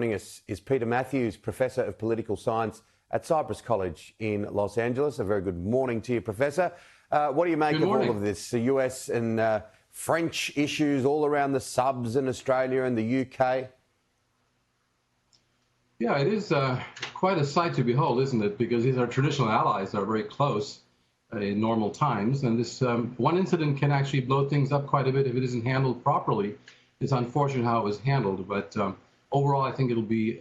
Joining us is Peter Mathews, Professor of Political Science at Cypress College in Los Angeles. A very good morning to you, Professor. What do you make of all of this? The US and French issues all around the subs in Australia and the UK? Yeah, it is quite a sight to behold, isn't it? Because these are traditional allies that are very close in normal times. And this one incident can actually blow things up quite a bit if it isn't handled properly. It's unfortunate how it was handled, but overall, I think it'll be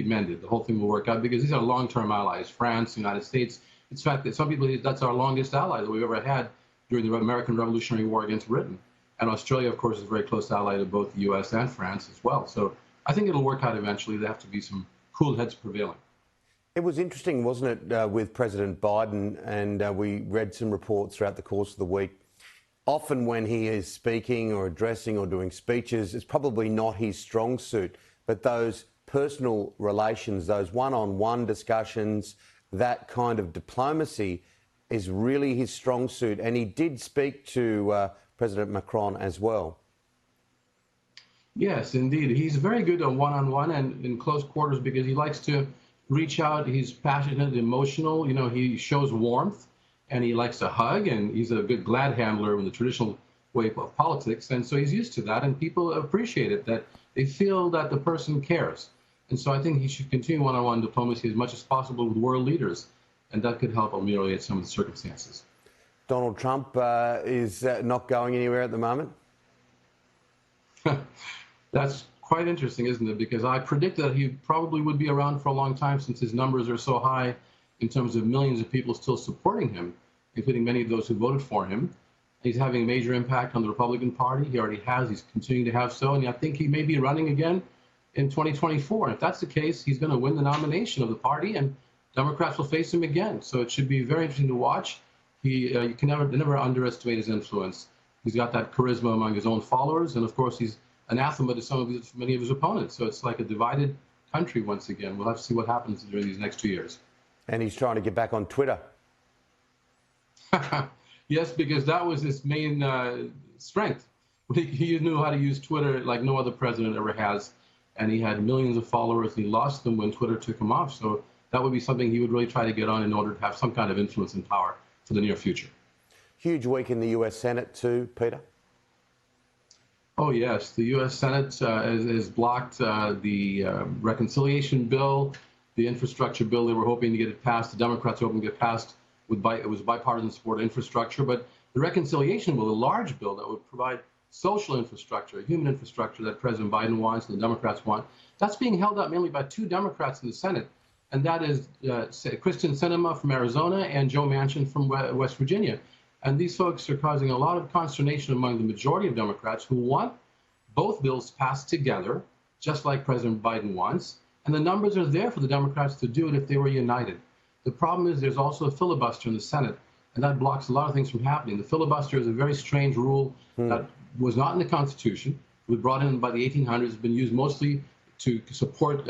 mended. The whole thing will work out because these are long-term allies. France, the United States. In fact, that some people, that's our longest ally that we've ever had during the American Revolutionary War against Britain. And Australia, of course, is a very close ally to both the U.S. and France as well. So I think it'll work out eventually. There have to be some cool heads prevailing. It was interesting, wasn't it, with President Biden, and we read some reports throughout the course of the week. Often when he is speaking or addressing or doing speeches, it's probably not his strong suit, but those personal relations, those one-on-one discussions, that kind of diplomacy is really his strong suit. And he did speak to President Macron as well. Yes, indeed. He's very good on one-on-one and in close quarters because he likes to reach out. He's passionate, emotional. You know, he shows warmth and he likes to hug, and he's a good glad handler in the traditional way of politics. And so he's used to that, and people appreciate it, that they feel that the person cares. And so I think he should continue one-on-one diplomacy as much as possible with world leaders, and that could help ameliorate some of the circumstances. Donald Trump is not going anywhere at the moment? That's quite interesting, isn't it? Because I predicted that he probably would be around for a long time since his numbers are so high in terms of millions of people still supporting him, including many of those who voted for him. He's having a major impact on the Republican Party. He already has. He's continuing to have so. And I think he may be running again in 2024. And if that's the case, he's going to win the nomination of the party, and Democrats will face him again. So it should be very interesting to watch. You can never underestimate his influence. He's got that charisma among his own followers. And, of course, he's anathema to many of his opponents. So it's like a divided country once again. We'll have to see what happens during these next 2 years. And he's trying to get back on Twitter. Yes, because that was his main strength. He knew how to use Twitter like no other president ever has. And he had millions of followers, and he lost them when Twitter took him off. So that would be something he would really try to get on in order to have some kind of influence and power for the near future. Huge week in the US Senate too, Peter. Oh, yes. The U.S. Senate has blocked the reconciliation bill, the infrastructure bill. They were hoping to get it passed. The Democrats were hoping to get passed. It was bipartisan support infrastructure. But the reconciliation bill, a large bill that would provide social infrastructure, human infrastructure that President Biden wants and the Democrats want, that's being held up mainly by two Democrats in the Senate. And that is Kristen Sinema from Arizona and Joe Manchin from West Virginia. And these folks are causing a lot of consternation among the majority of Democrats who want both bills passed together, just like President Biden wants. And the numbers are there for the Democrats to do it if they were united. The problem is there's also a filibuster in the Senate, and that blocks a lot of things from happening. The filibuster is a very strange rule that was not in the Constitution. It was brought in by the 1800s. It's been used mostly to support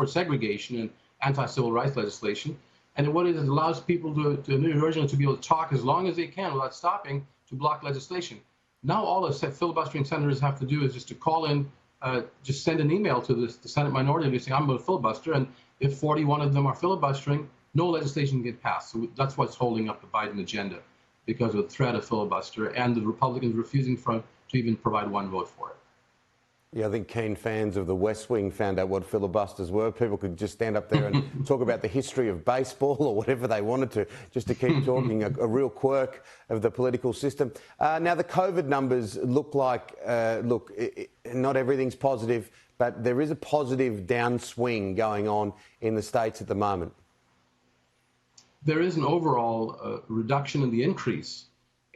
segregation and anti-civil rights legislation. And what it is, it allows people originally to be able to talk as long as they can without stopping to block legislation. Now all the filibustering senators have to do is just to call in, just send an email to the Senate minority and say, I'm going to filibuster. And if 41 of them are filibustering, no legislation can get passed. So that's what's holding up the Biden agenda, because of the threat of filibuster and the Republicans refusing to even provide one vote for it. Yeah, I think keen fans of the West Wing found out what filibusters were. People could just stand up there and talk about the history of baseball or whatever they wanted to, just to keep talking, a real quirk of the political system. Now, the COVID numbers look like, not everything's positive, but there is a positive downswing going on in the States at the moment. There is an overall reduction in the increase,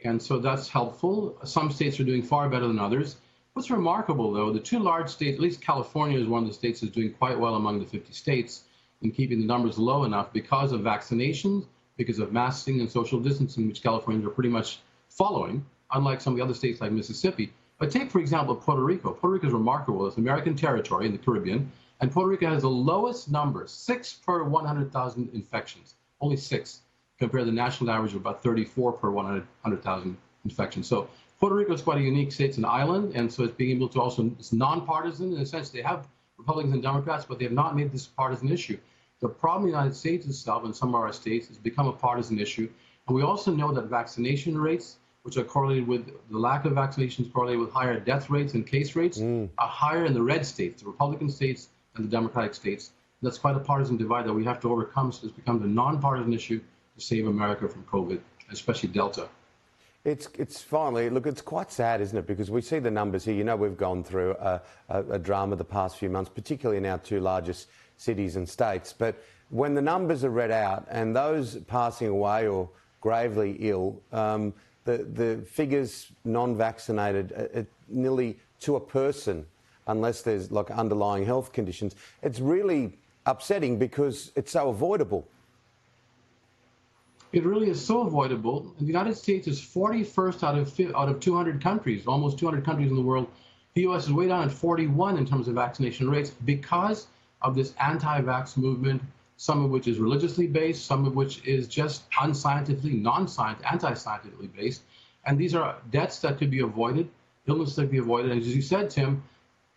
and so that's helpful. Some states are doing far better than others. What's remarkable, though, the two large states, at least California is one of the states that's doing quite well among the 50 states in keeping the numbers low enough because of vaccinations, because of masking and social distancing, which Californians are pretty much following, unlike some of the other states like Mississippi. But take, for example, Puerto Rico. Puerto Rico is remarkable. It's American territory in the Caribbean, and Puerto Rico has the lowest number, 6 per 100,000 infections, only 6, compared to the national average of about 34 per 100,000 infections. So Puerto Rico is quite a unique state. It's an island, and so it's being able to also, it's nonpartisan in a sense. They have Republicans and Democrats, but they have not made this a partisan issue. The problem in the United States itself and some of our states has become a partisan issue. And we also know that vaccination rates, which are correlated with the lack of vaccinations, correlated with higher death rates and case rates, are higher in the red states, the Republican states, and the Democratic states. And that's quite a partisan divide that we have to overcome, so it's become a nonpartisan issue to save America from COVID, especially Delta. It's finally, look, it's quite sad, isn't it? Because we see the numbers here. You know, we've gone through a drama the past few months, particularly in our two largest cities and states. But when the numbers are read out and those passing away or gravely ill, the figures non-vaccinated, nearly to a person, unless there's like underlying health conditions, it's really upsetting because it's so avoidable. It really is so avoidable. And the United States is 41st out of 200 countries, almost 200 countries in the world. The U.S. is way down at 41 in terms of vaccination rates because of this anti-vax movement, some of which is religiously based, some of which is just unscientifically, anti-scientifically based. And these are deaths that could be avoided, illness that could be avoided. And as you said, Tim,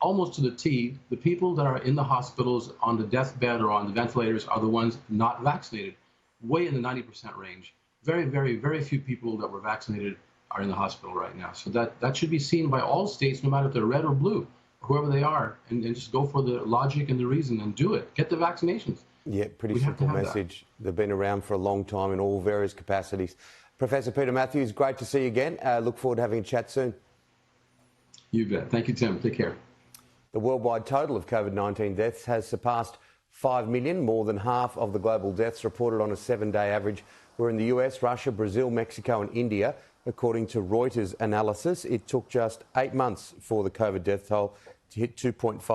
almost to the T, the people that are in the hospitals on the deathbed or on the ventilators are the ones not vaccinated, way in the 90% range. Very, very, very few people that were vaccinated are in the hospital right now. So that should be seen by all states, no matter if they're red or blue, or whoever they are, and just go for the logic and the reason and do it. Get the vaccinations. Yeah, pretty simple message. They've been around for a long time in all various capacities. Professor Peter Mathews, great to see you again. Look forward to having a chat soon. You bet. Thank you, Tim. Take care. The worldwide total of COVID-19 deaths has surpassed 5 million, more than half of the global deaths reported on a 7-day average were in the US, Russia, Brazil, Mexico and India. According to Reuters analysis, it took just 8 months for the COVID death toll to hit 2.5